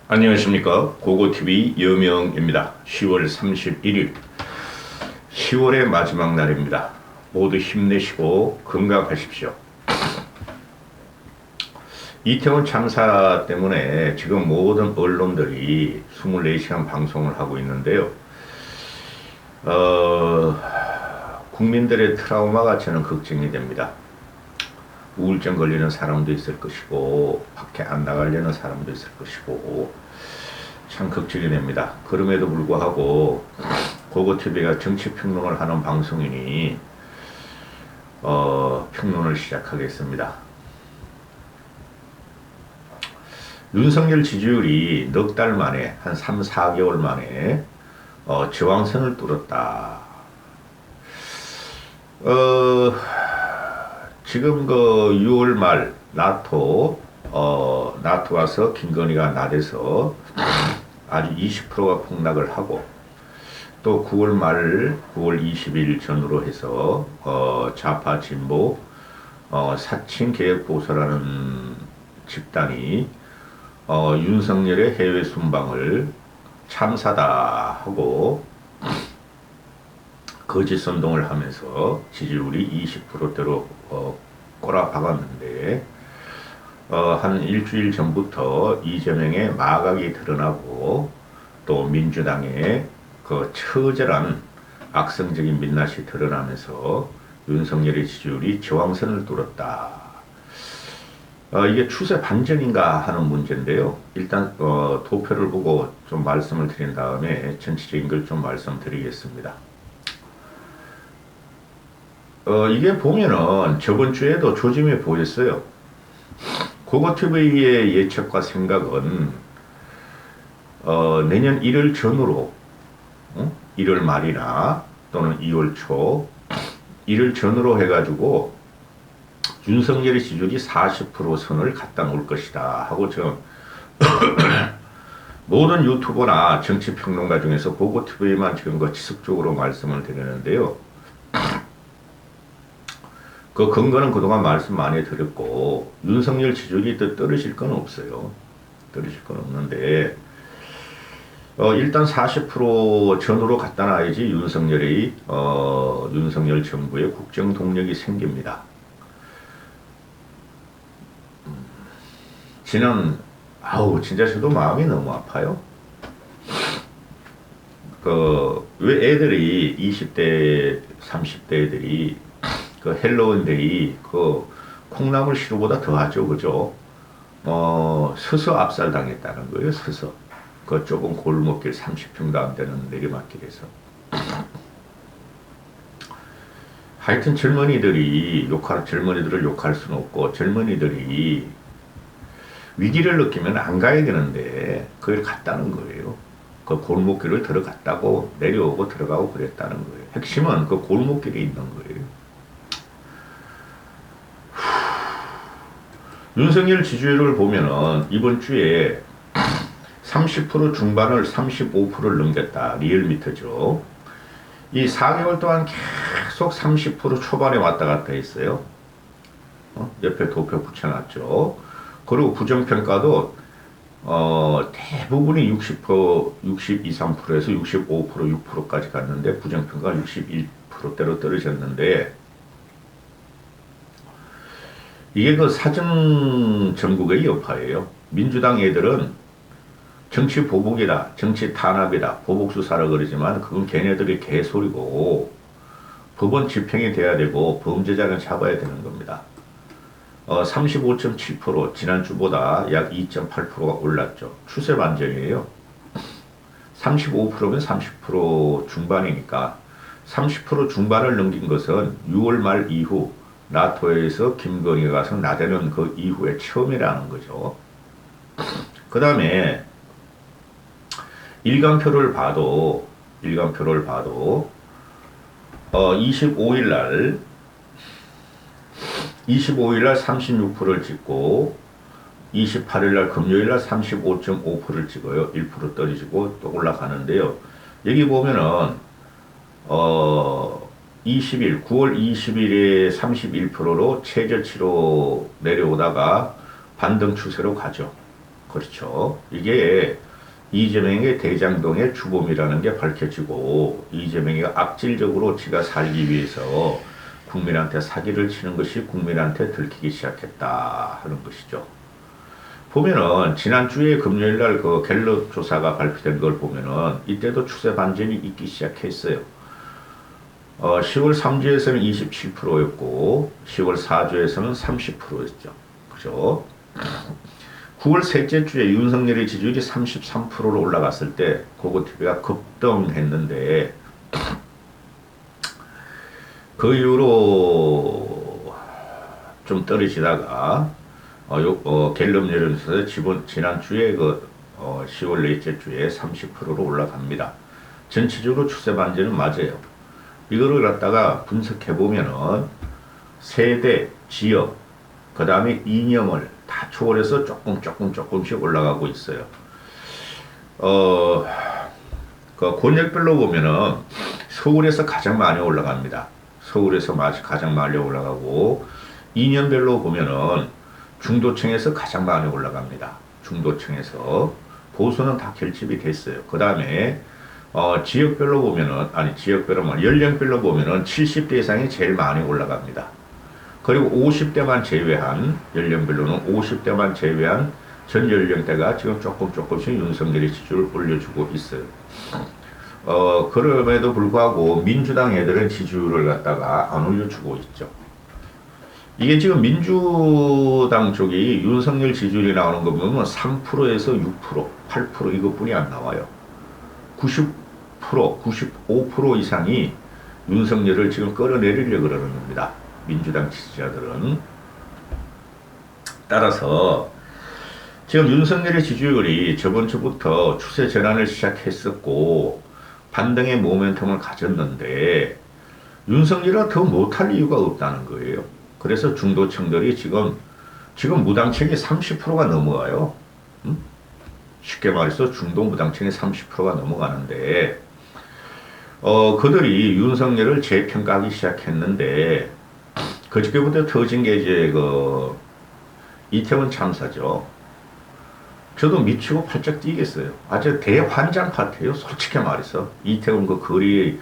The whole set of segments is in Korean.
안녕하십니까. 고고TV 여명입니다. 10월 31일 10월의 마지막 날입니다. 모두 힘내시고 건강하십시오. 이태원 참사 때문에 지금 모든 언론들이 24시간 방송을 하고 있는데요. 국민들의 트라우마가 저는 걱정이 됩니다. 우울증 걸리는 사람도 있을 것이고 밖에 안 나가려는 사람도 있을 것이고 참 걱정이 됩니다. 그럼에도 불구하고 고고TV가 정치평론을 하는 방송이니 평론을 시작하겠습니다. 윤석열 지지율이 넉 달 만에 한 3, 4개월 만에 저항선을 뚫었다. 지금 6월 말 나토 와서 김건희가 나대서 아주 20%가 폭락을 하고 또 9월 말 9월 20일 전후로 해서 좌파 진보 사칭 개혁 보수라는 집단이 윤석열의 해외 순방을 참사다 하고 거짓 선동을 하면서 지지율이 20%대로 꼬라박았는데 한 일주일 전부터 이재명의 마각이 드러나고 또 민주당의 그 처절한 악성적인 민낯이 드러나면서 윤석열의 지지율이 저항선을 뚫었다. 이게 추세 반전인가 하는 문제인데요. 일단 도표를 보고 좀 말씀을 드린 다음에 전체적인 걸 좀 말씀드리겠습니다. 이게 보면은 저번 주에도 조짐이 보였어요. 고고TV의 예측과 생각은 내년 1월 전후로 1월 말이나 또는 2월 초 1월 전후로 해가지고 윤석열의 지지율이 40% 선을 갖다 놓을 것이다 하고 저 모든 유튜버나 정치평론가 중에서 고고TV만 지금 지속적으로 말씀을 드리는데요. 그 근거는 그동안 말씀 많이 드렸고 윤석열 지지율이 또 떨어질 건 없어요. 떨어질 건 없는데 일단 40% 전후로 갖다 놔야지 윤석열 정부의 국정 동력이 생깁니다. 진짜 저도 마음이 너무 아파요. 왜 애들이 20대 30대 애들이 헬로윈데이 콩나물 시루보다 더하죠, 그죠? 서서 압살당했다는 거예요, 서서. 좁은 골목길 30평도 안 되는 내리막길에서. 하여튼 젊은이들을 욕할 수는 없고 젊은이들이 위기를 느끼면 안 가야 되는데 그걸 갔다는 거예요. 그 골목길을 들어갔다고 내려오고 들어가고 그랬다는 거예요. 핵심은 그 골목길에 있는 거예요. 윤석열 지지율을 보면은 이번 주에 30% 중반을 35%를 넘겼다. 리얼미터죠. 이 4개월 동안 계속 30% 초반에 왔다 갔다 했어요. 옆에 도표 붙여놨죠. 그리고 부정평가도 대부분이 60%, 62, 3%에서 65%, 6%까지 갔는데 부정평가가 61%대로 떨어졌는데 이게 사전 전국의 여파예요. 민주당 애들은 정치 보복이다, 정치 탄압이다, 보복수사라 그러지만 그건 걔네들의 개소리고 법원 집행이 돼야 되고 범죄자는 잡아야 되는 겁니다. 35.7% 지난주보다 약 2.8%가 올랐죠. 추세 반전이에요. 35%면 30% 중반이니까 30% 중반을 넘긴 것은 6월 말 이후 나토에서 김건희가 가서 나대는 그 이후에 처음이라는 거죠. 그 다음에 일간표를 봐도 25일 날 36%를 찍고 28일 날 금요일 날 35.5%를 찍어요. 1% 떨어지고 또 올라가는데요. 여기 보면은 9월 20일에 31%로 최저치로 내려오다가 반등 추세로 가죠. 그렇죠. 이게 이재명의 대장동의 주범이라는 게 밝혀지고 이재명이가 악질적으로 지가 살기 위해서 국민한테 사기를 치는 것이 국민한테 들키기 시작했다 하는 것이죠. 보면은 지난주에 금요일날 그 갤럽 조사가 발표된 걸 보면은 이때도 추세 반전이 있기 시작했어요. 10월 3주에서는 27%였고 10월 4주에서는 30%였죠. 그죠? 9월 셋째 주에 윤석열의 지지율이 33%로 올라갔을 때 고고TV가 급등했는데 그 이후로 좀 떨어지다가 갤럽 여론조사에서 지난주에 10월 넷째 주에 30%로 올라갑니다. 전체적으로 추세 반전은 맞아요. 이거를 갖다가 분석해보면은 세대, 지역, 그 다음에 이념을 다 초월해서 조금씩 올라가고 있어요. 그 권역별로 보면은 서울에서 가장 많이 올라갑니다. 서울에서 가장 많이 올라가고, 이념별로 보면은 중도층에서 가장 많이 올라갑니다. 중도층에서. 보수는 다 결집이 됐어요. 그 다음에 지역별로 보면은, 연령별로 보면은 70대 이상이 제일 많이 올라갑니다. 그리고 50대만 제외한, 연령별로는 50대만 제외한 전 연령대가 지금 조금씩 윤석열의 지지율을 올려주고 있어요. 그럼에도 불구하고 민주당 애들은 지지율을 갖다가 안 올려주고 있죠. 이게 지금 민주당 쪽이 윤석열 지지율이 나오는 거 보면 3%에서 6%, 8% 이것뿐이 안 나와요. 90%, 95% 이상이 윤석열을 지금 끌어내리려고 그러는 겁니다. 민주당 지지자들은. 따라서 지금 윤석열의 지지율이 저번 주부터 추세 전환을 시작했었고 반등의 모멘텀을 가졌는데 윤석열은 더 못할 이유가 없다는 거예요. 그래서 중도층들이 지금 무당층이 30%가 넘어가요. 쉽게 말해서 중도 무당층이 30%가 넘어가는데 그들이 윤석열을 재평가하기 시작했는데 그저께부터 터진 게 이제 이태원 참사죠. 저도 미치고 팔짝 뛰겠어요. 아주 대환장 파트예요. 솔직히 말해서 이태원 그 거리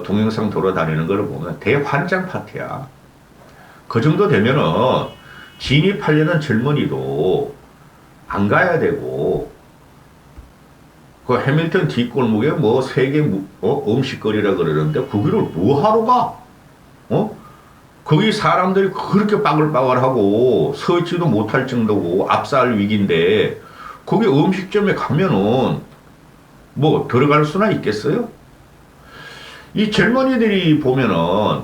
동영상 돌아다니는 걸 보면 대환장 파트야. 그 정도 되면은 진입하려는 젊은이도 안 가야 되고 그 해밀턴 뒷골목에 세계 음식거리라 그러는데 거기를 뭐하러 가? 거기 사람들이 그렇게 빠글빠글하고 서 있지도 못할 정도고 압살 위기인데 거기 음식점에 가면은 들어갈 수나 있겠어요? 이 젊은이들이 보면은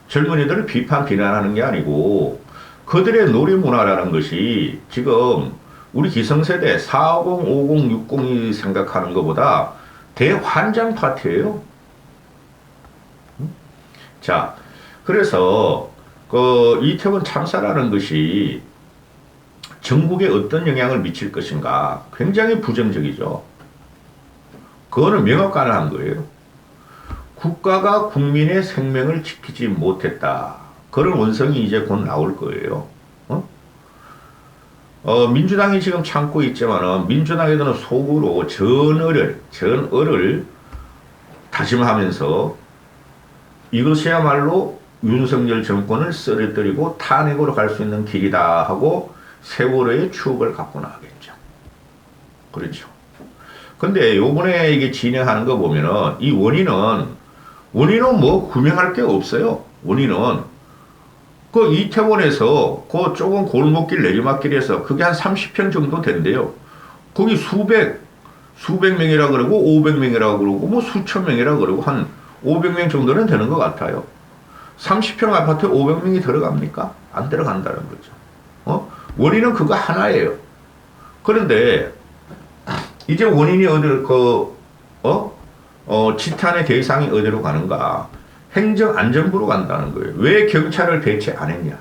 젊은이들을 비난하는 게 아니고 그들의 놀이 문화라는 것이 지금 우리 기성세대 40, 50, 60이 생각하는 것보다 대환장 파트예요. 자, 그래서 이태원 참사라는 것이 전국에 어떤 영향을 미칠 것인가 굉장히 부정적이죠. 그거는 명확가능한 거예요. 국가가 국민의 생명을 지키지 못했다. 그런 원성이 이제 곧 나올 거예요. 민주당이 지금 참고 있지만은 민주당에서는 속으로 전어를 다짐하면서 이것이야말로 윤석열 정권을 쓰러뜨리고 탄핵으로 갈 수 있는 길이다 하고 세월호의 추억을 갖고 나가겠죠. 그렇죠. 근데 요번에 이게 진행하는 거 보면은 이 원인은 구명할 게 없어요. 원인은 이태원에서 좁은 골목길 내리막길에서 그게 한 30평 정도 된대요. 거기 수백 명이라 그러고 500명이라 그러고 수천 명이라 그러고 한 500명 정도는 되는 것 같아요. 30평 아파트에 500명이 들어갑니까? 안 들어간다는 거죠. 원인은 그거 하나예요. 그런데 이제 원인이 지탄의 대상이 어디로 가는가? 행정안전부로 간다는 거예요. 왜 경찰을 배치 안 했냐?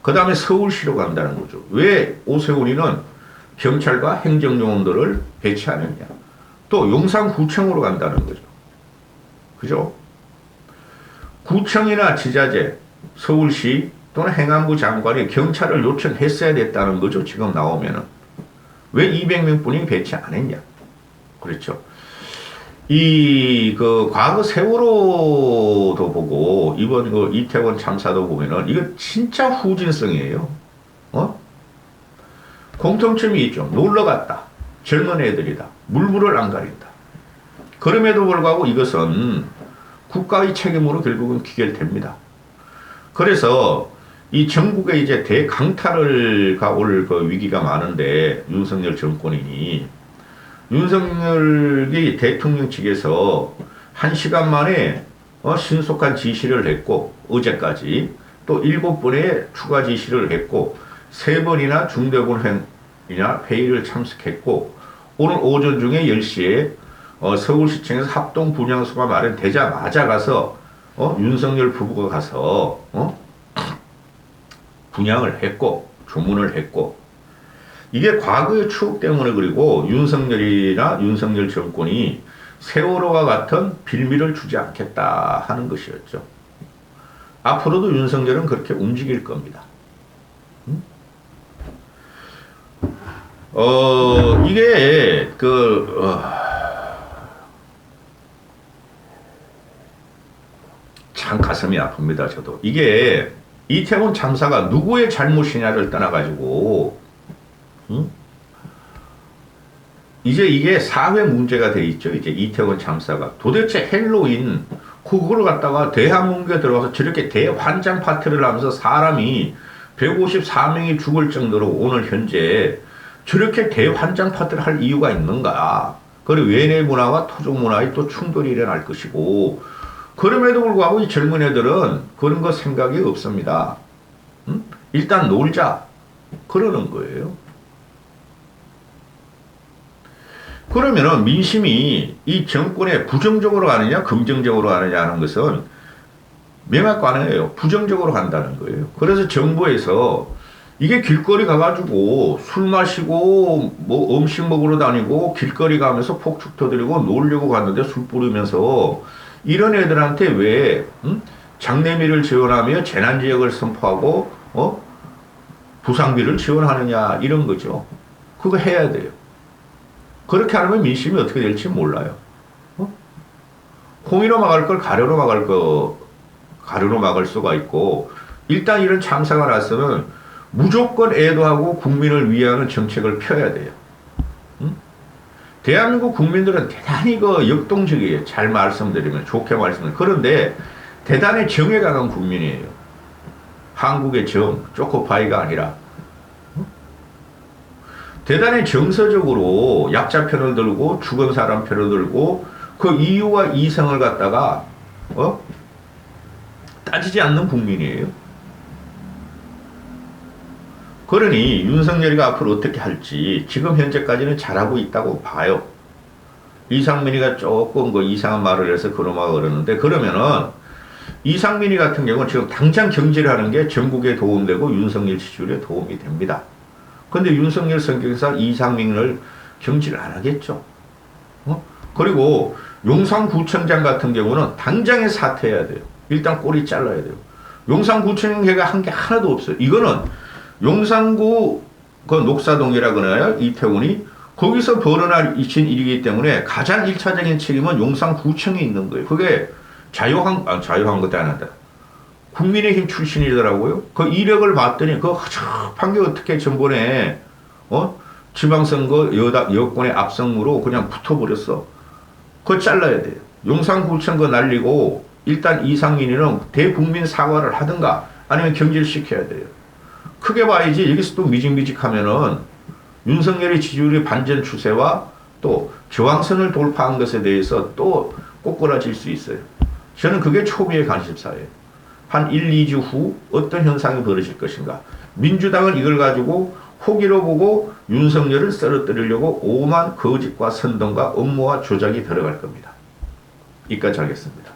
그 다음에 서울시로 간다는 거죠. 왜 오세훈이는 경찰과 행정요원들을 배치 안 했냐? 또 용산구청으로 간다는 거죠. 그죠? 구청이나 지자체, 서울시 또는 행안부 장관이 경찰을 요청했어야 됐다는 거죠. 지금 나오면은. 왜 200명뿐이 배치 안 했냐? 그렇죠. 과거 세월호도 보고, 이번 이태원 참사도 보면은, 이거 진짜 후진성이에요. 공통점이 있죠. 놀러 갔다. 젊은 애들이다. 물불을 안 가린다. 그럼에도 불구하고 이것은 국가의 책임으로 결국은 귀결됩니다. 그래서 이 전국에 이제 대강탈을 올 그 위기가 많은데, 윤석열 정권이 윤석열이 대통령 측에서 1시간 만에 신속한 지시를 했고, 어제까지 또 7번의 추가 지시를 했고, 3번이나 중대본회의나 회의를 참석했고, 오늘 오전 중에 10시에 서울시청에서 합동 분향소가 마련되자마자 가서 윤석열 부부가 가서 분향을 했고 조문을 했고, 이게 과거의 추억 때문에, 그리고 윤석열이나 윤석열 정권이 세월호와 같은 빌미를 주지 않겠다 하는 것이었죠. 앞으로도 윤석열은 그렇게 움직일 겁니다. 이게 참 가슴이 아픕니다. 저도 이게 이태원 참사가 누구의 잘못이냐를 떠나가지고 이제 이게 사회 문제가 돼 있죠. 이제 이태원 참사가 도대체 헬로윈 그걸 갖다가 대한민국에 들어와서 저렇게 대환장 파티를 하면서 사람이 154명이 죽을 정도로 오늘 현재 저렇게 대환장 파티를 할 이유가 있는가? 그리고 외내 문화와 토종 문화의 또 충돌이 일어날 것이고, 그럼에도 불구하고 이 젊은 애들은 그런 거 생각이 없습니다. 일단 놀자. 그러는 거예요. 그러면은 민심이 이 정권에 부정적으로 가느냐, 긍정적으로 가느냐 하는 것은 명확관이에요. 부정적으로 간다는 거예요. 그래서 정부에서 이게 길거리 가가지고 술 마시고 뭐 음식 먹으러 다니고 길거리 가면서 폭죽 터뜨리고 놀려고 갔는데 술 뿌리면서 이런 애들한테 왜 장례비를 지원하며 재난지역을 선포하고 부상비를 지원하느냐 이런 거죠. 그거 해야 돼요. 그렇게 하면 민심이 어떻게 될지 몰라요. 홍이로 막을 걸 가루로 막을 수가 있고, 일단 이런 참사가 났으면 무조건 애도하고 국민을 위하는 정책을 펴야 돼요. 대한민국 국민들은 대단히 역동적이에요. 잘 말씀드리면, 좋게 말씀드리면. 그런데 대단히 정에 강한 국민이에요. 한국의 정, 초코파이가 아니라. 대단히 정서적으로 약자 편을 들고 죽은 사람 편을 들고 그 이유와 이성을 갖다가 따지지 않는 국민이에요. 그러니 윤석열이가 앞으로 어떻게 할지 지금 현재까지는 잘하고 있다고 봐요. 이상민이가 조금 이상한 말을 해서 그놈아 그러는데, 그러면은 이상민이 같은 경우는 지금 당장 경질을 하는 게 전국에 도움되고 윤석열 지지율에 도움이 됩니다. 근데 윤석열 성격에서 이상민을 경질을 안 하겠죠. 그리고 용산구청장 같은 경우는 당장에 사퇴해야 돼요. 일단 꼬리 잘라야 돼요. 용산구청장 걔가 한 게 하나도 없어요. 이거는 용산구 녹사동이라 그러나요? 이태원이 거기서 벌어날 일이기 때문에 가장 1차적인 책임은 용산구청에 있는 거예요. 그게 자유한 것도 아니다. 국민의힘 출신이더라고요. 그 이력을 봤더니 그 허접한 게 어떻게 전번에 지방선거 여권의 압승으로 그냥 붙어버렸어. 그거 잘라야 돼요. 용산구청 거 날리고 일단 이상민이는 대국민 사과를 하든가 아니면 경질시켜야 돼요. 크게 봐야지. 여기서 또 미직미직하면은 윤석열의 지지율의 반전 추세와 또 저항선을 돌파한 것에 대해서 또 꼬꾸라질 수 있어요. 저는 그게 초비의 관심사예요. 한 1, 2주 후 어떤 현상이 벌어질 것인가. 민주당은 이걸 가지고 호기로 보고 윤석열을 쓰러뜨리려고 오만 거짓과 선동과 음모와 조작이 들어갈 겁니다. 이까지 하겠습니다.